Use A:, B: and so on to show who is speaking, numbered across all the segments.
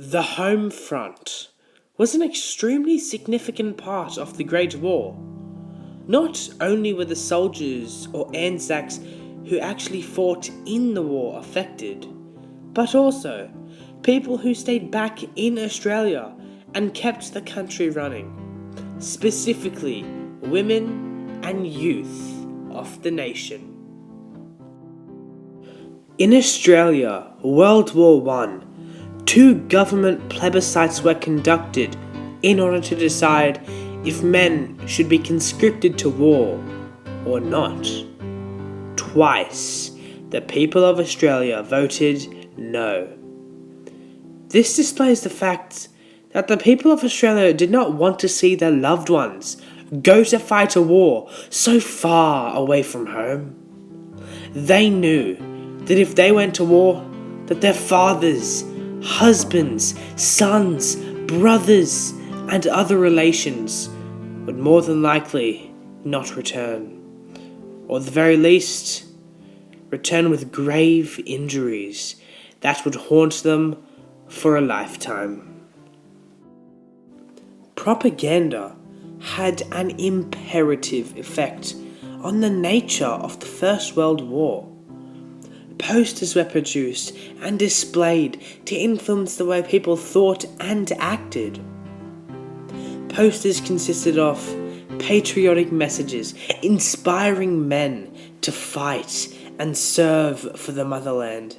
A: The home front was an extremely significant part of the Great War. Not only were the soldiers or Anzacs who actually fought in the war affected, but also people who stayed back in Australia and kept the country running, specifically women and youth of the nation. In Australia, World War I, two government plebiscites were conducted in order to decide if men should be conscripted to war or not. Twice, the people of Australia voted no. This displays the fact that the people of Australia did not want to see their loved ones go to fight a war so far away from home. They knew that if they went to war, that their fathers, husbands, sons, brothers, and other relations would more than likely not return, or at the very least, return with grave injuries that would haunt them for a lifetime. Propaganda had an imperative effect on the nature of the First World War. Posters were produced and displayed to influence the way people thought and acted. Posters consisted of patriotic messages inspiring men to fight and serve for the motherland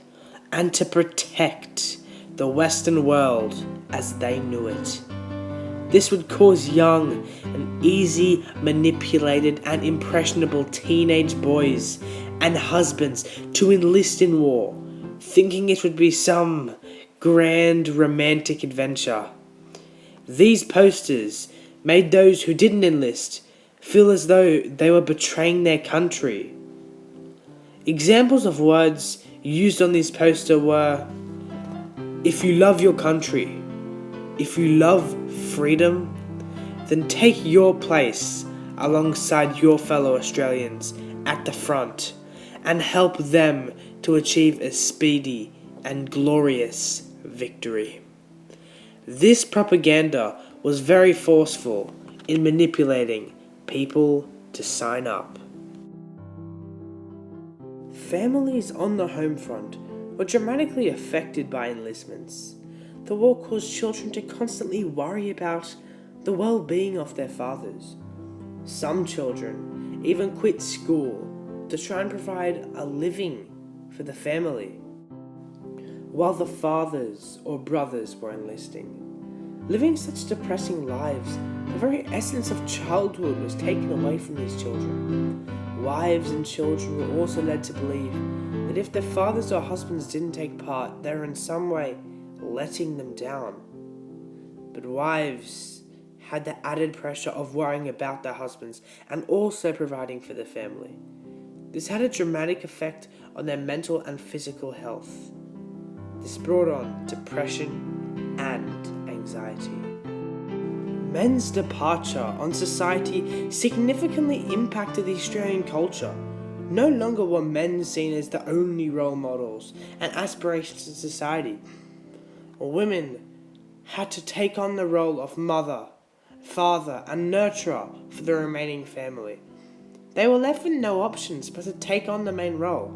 A: and to protect the Western world as they knew it. This would cause young and easy manipulated and impressionable teenage boys and husbands to enlist in war, thinking it would be some grand romantic adventure. These posters made those who didn't enlist feel as though they were betraying their country. Examples of words used on this poster were, "If you love your country, if you love freedom, then take your place alongside your fellow Australians at the front and help them to achieve a speedy and glorious victory." This propaganda was very forceful in manipulating people to sign up. Families on the home front were dramatically affected by enlistments. The war caused children to constantly worry about the well-being of their fathers. Some children even quit school to try and provide a living for the family, while the fathers or brothers were enlisting. Living such depressing lives, the very essence of childhood was taken away from these children. Wives and children were also led to believe that if their fathers or husbands didn't take part, they were in some way letting them down. But wives had the added pressure of worrying about their husbands and also providing for the family. This had a dramatic effect on their mental and physical health. This brought on depression and anxiety. Men's departure on society significantly impacted the Australian culture. No longer were men seen as the only role models and aspirations in society. Women had to take on the role of mother, father, and nurturer for the remaining family. They were left with no options but to take on the main role.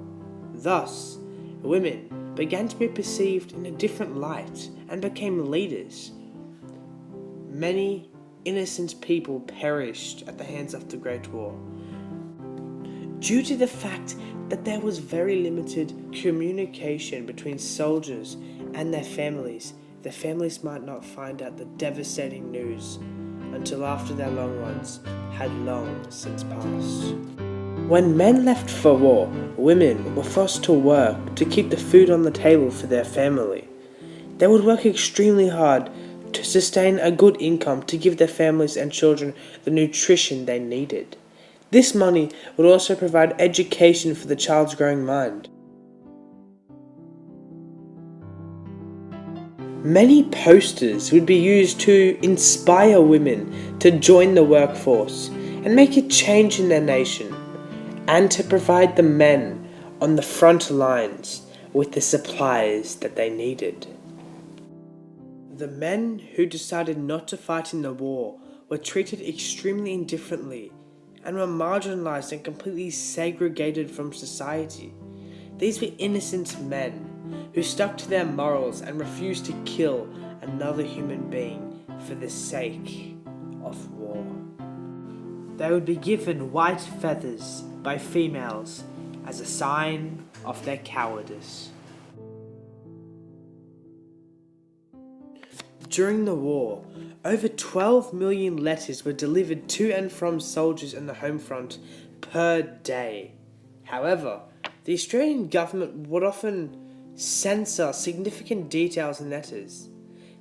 A: Thus, women began to be perceived in a different light and became leaders. Many innocent people perished at the hands of the Great War due to the fact that there was very limited communication between soldiers and their families. Their families might not find out the devastating news until after their loved ones had long since passed. When men left for war, women were forced to work to keep the food on the table for their family. They would work extremely hard to sustain a good income to give their families and children the nutrition they needed. This money would also provide education for the child's growing mind. Many posters would be used to inspire women to join the workforce and make a change in their nation, and to provide the men on the front lines with the supplies that they needed. The men who decided not to fight in the war were treated extremely indifferently and were marginalized and completely segregated from society. These were innocent men who stuck to their morals and refused to kill another human being for the sake of war. They would be given white feathers by females as a sign of their cowardice. During the war, over 12 million letters were delivered to and from soldiers in the home front per day. However, the Australian government would often censor significant details in letters.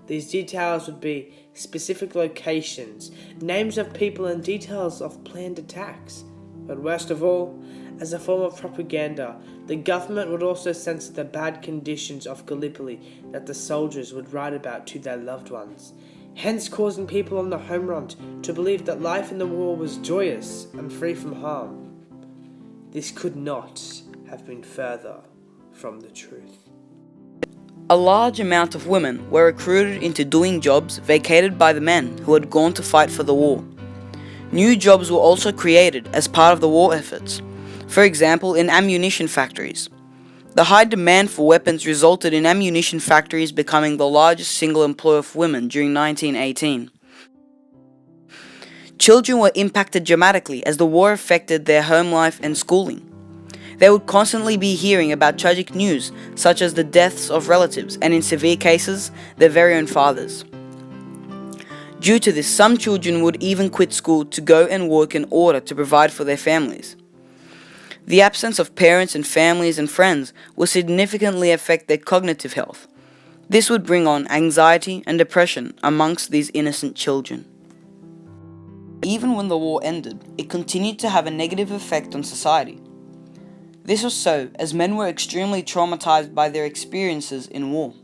A: These details would be specific locations, names of people, and details of planned attacks. But worst of all, as a form of propaganda, the government would also censor the bad conditions of Gallipoli that the soldiers would write about to their loved ones, hence causing people on the home front to believe that life in the war was joyous and free from harm. This could not have been further from the truth.
B: A large amount of women were recruited into doing jobs vacated by the men who had gone to fight for the war. New jobs were also created as part of the war efforts, for example in ammunition factories. The high demand for weapons resulted in ammunition factories becoming the largest single employer of women during 1918. Children were impacted dramatically as the war affected their home life and schooling. They would constantly be hearing about tragic news such as the deaths of relatives and in severe cases, their very own fathers. Due to this, some children would even quit school to go and work in order to provide for their families. The absence of parents and families and friends would significantly affect their cognitive health. This would bring on anxiety and depression amongst these innocent children. Even when the war ended, it continued to have a negative effect on society. This was so as men were extremely traumatized by their experiences in war.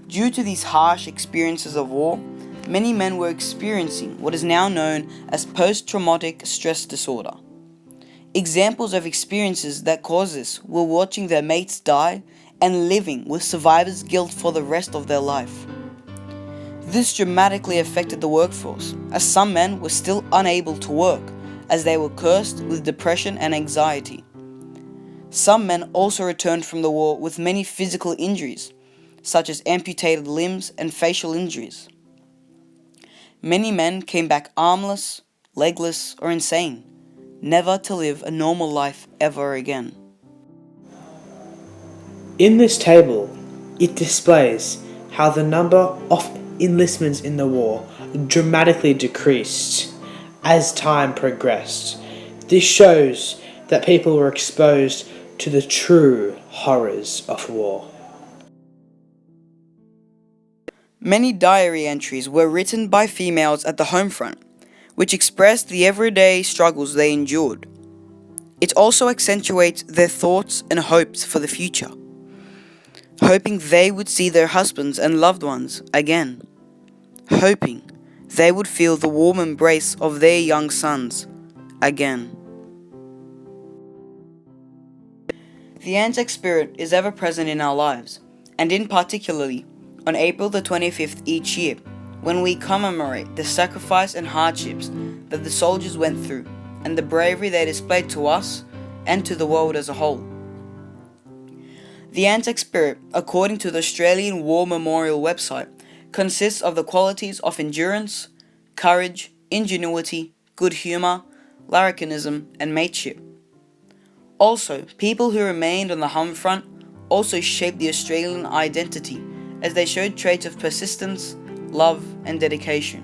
B: Due to these harsh experiences of war, many men were experiencing what is now known as post-traumatic stress disorder. Examples of experiences that caused this were watching their mates die and living with survivor's guilt for the rest of their life. This dramatically affected the workforce, as some men were still unable to work, as they were cursed with depression and anxiety. Some men also returned from the war with many physical injuries, such as amputated limbs and facial injuries. Many men came back armless, legless, or insane, never to live a normal life ever again.
A: In this table, it displays how the number of enlistments in the war dramatically decreased as time progressed. This shows that people were exposed to the true horrors of war.
B: Many diary entries were written by females at the home front, which expressed the everyday struggles they endured. It also accentuates their thoughts and hopes for the future, hoping they would see their husbands and loved ones again, hoping they would feel the warm embrace of their young sons again. The Anzac spirit is ever present in our lives, and in particularly on April the 25th each year, when we commemorate the sacrifice and hardships that the soldiers went through and the bravery they displayed to us and to the world as a whole. The Anzac spirit, according to the Australian War Memorial website, consists of the qualities of endurance, courage, ingenuity, good humour, larrikinism, and mateship. Also, people who remained on the home front also shaped the Australian identity as they showed traits of persistence, love, and dedication.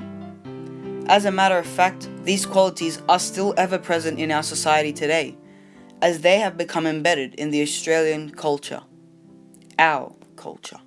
B: As a matter of fact, these qualities are still ever present in our society today, as they have become embedded in the Australian culture, our culture.